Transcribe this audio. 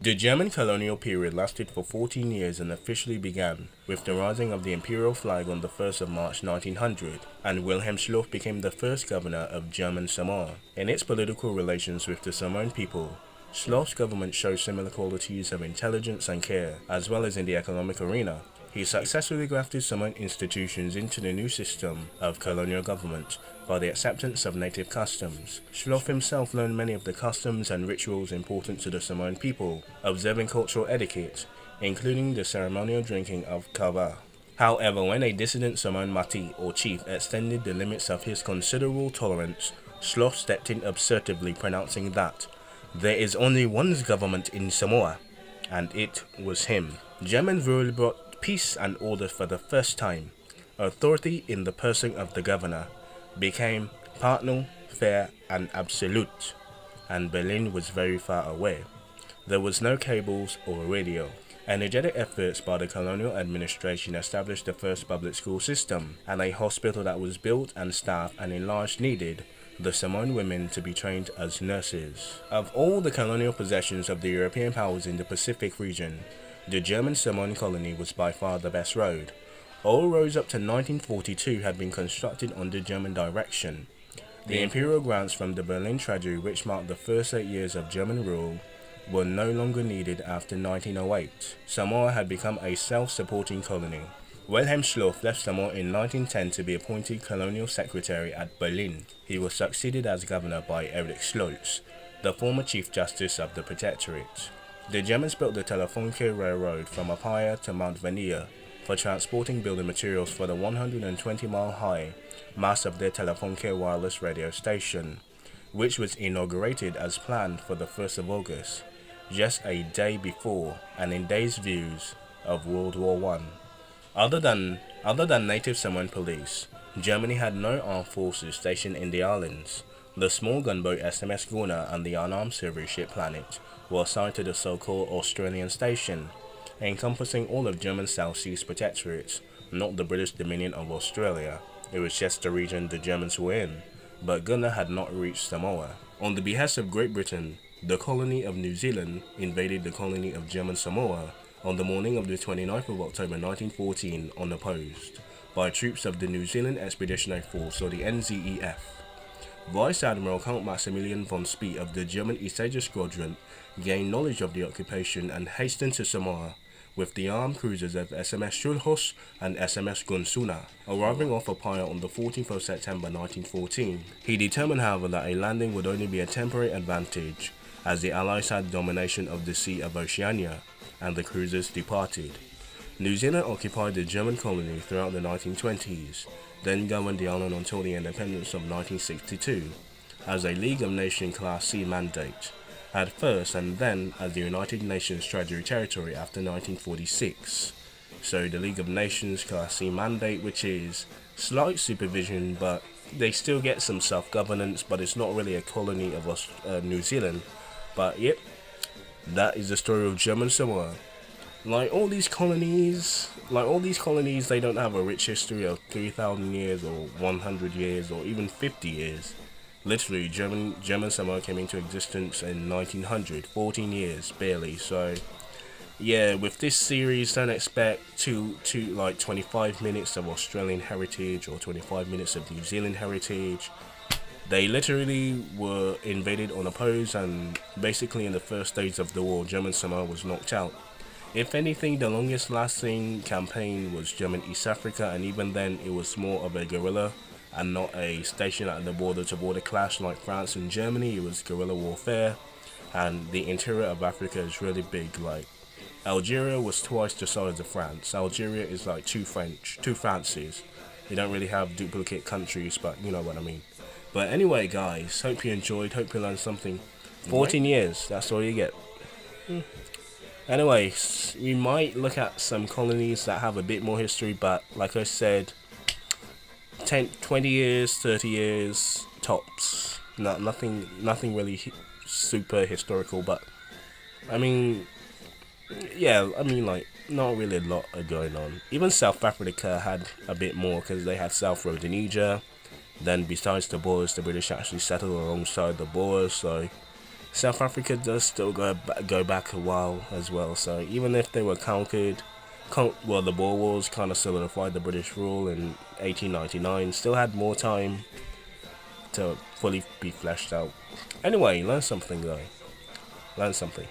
The German colonial period lasted for 14 years and officially began with the rising of the imperial flag on the 1st of March 1900, and Wilhelm Schloff became the first governor of German Samoa. In its political relations with the Samoan people, Schloff's government showed similar qualities of intelligence and care, as well as in the economic arena. He successfully grafted Samoan institutions into the new system of colonial government by the acceptance of native customs. Schloff himself learned many of the customs and rituals important to the Samoan people, observing cultural etiquette, including the ceremonial drinking of kava. However, when a dissident Samoan mati or chief extended the limits of his considerable tolerance, Schloff stepped in assertively, pronouncing that there is only one government in Samoa, and it was him. German rule brought peace and order for the first time. Authority in the person of the governor became partner, fair, and absolute, and Berlin was very far away. There was no cables or radio. Energetic efforts by the colonial administration established the first public school system, and a hospital that was built and staffed and enlarged needed the Samoan women to be trained as nurses. Of all the colonial possessions of the European powers in the Pacific region, the German Samoan colony was by far the best road. All roads up to 1942 had been constructed under German direction. The imperial grants from the Berlin Treasury, which marked the first 8 years of German rule, were no longer needed after 1908. Samoa had become a self-supporting colony. Wilhelm Schloff left Samoa in 1910 to be appointed colonial secretary at Berlin. He was succeeded as governor by Erich Schlotz, the former chief justice of the protectorate. The Germans built the Telefonke Railroad from Apia to Mount Vania for transporting building materials for the 120-mile-high mast of their Telefonke wireless radio station, which was inaugurated as planned for the 1st of August, just a day before and in days views of World War I. Other than native Samoan police, Germany had no armed forces stationed in the islands. The small gunboat SMS Guna and the unarmed survey ship Planet were assigned to the so-called Australian station, encompassing all of German South Seas Protectorate, not the British Dominion of Australia. It was just the region the Germans were in, but Gunner had not reached Samoa. On the behest of Great Britain, the colony of New Zealand invaded the colony of German Samoa on the morning of the 29th of October 1914 unopposed by troops of the New Zealand Expeditionary Force, or the NZEF. Vice Admiral Count Maximilian von Spee of the German East Asia Squadron gained knowledge of the occupation and hastened to Samoa with the armed cruisers of SMS Schulhos and SMS Gunsuna, arriving off Apia on the 14th of September 1914. He determined, however, that a landing would only be a temporary advantage as the Allies had domination of the Sea of Oceania, and the cruisers departed. New Zealand occupied the German colony throughout the 1920s, then governed the island until the independence of 1962 as a League of Nations Class C mandate, at first and then as the United Nations Treasury Territory after 1946. So the League of Nations Class C mandate, which is slight supervision, but they still get some self-governance, but it's not really a colony of New Zealand. But yep, that is the story of German Samoa. Like all these colonies, they don't have a rich history of 3,000 years or 100 years or even 50 years. Literally, German Samoa came into existence in 1900, 14 years barely. So, yeah, with this series, don't expect to like 25 minutes of Australian heritage or 25 minutes of New Zealand heritage. They literally were invaded unopposed, and basically in the first days of the war, German Samoa was knocked out. If anything, the longest lasting campaign was German East Africa, and even then it was more of a guerrilla and not a station at the border-to-border clash like France and Germany. It was guerrilla warfare, and the interior of Africa is really big. Like Algeria was twice the size of France. Algeria is like two Frances. They don't really have duplicate countries, but you know what I mean. But anyway, guys, hope you enjoyed, hope you learned something. 14 years, that's all you get. Anyway, we might look at some colonies that have a bit more history, but like I said, 10, 20 years, 30 years, tops. Nothing really super historical, but I mean, yeah, like, not really a lot going on. Even South Africa had a bit more, because they had South Rhodesia. Then besides the Boers, the British actually settled alongside the Boers, so South Africa does still go back a while as well. So even if they were conquered, well, the Boer Wars kind of solidified the British rule in 1899. Still had more time to fully be fleshed out. Anyway, learn something though. Learn something.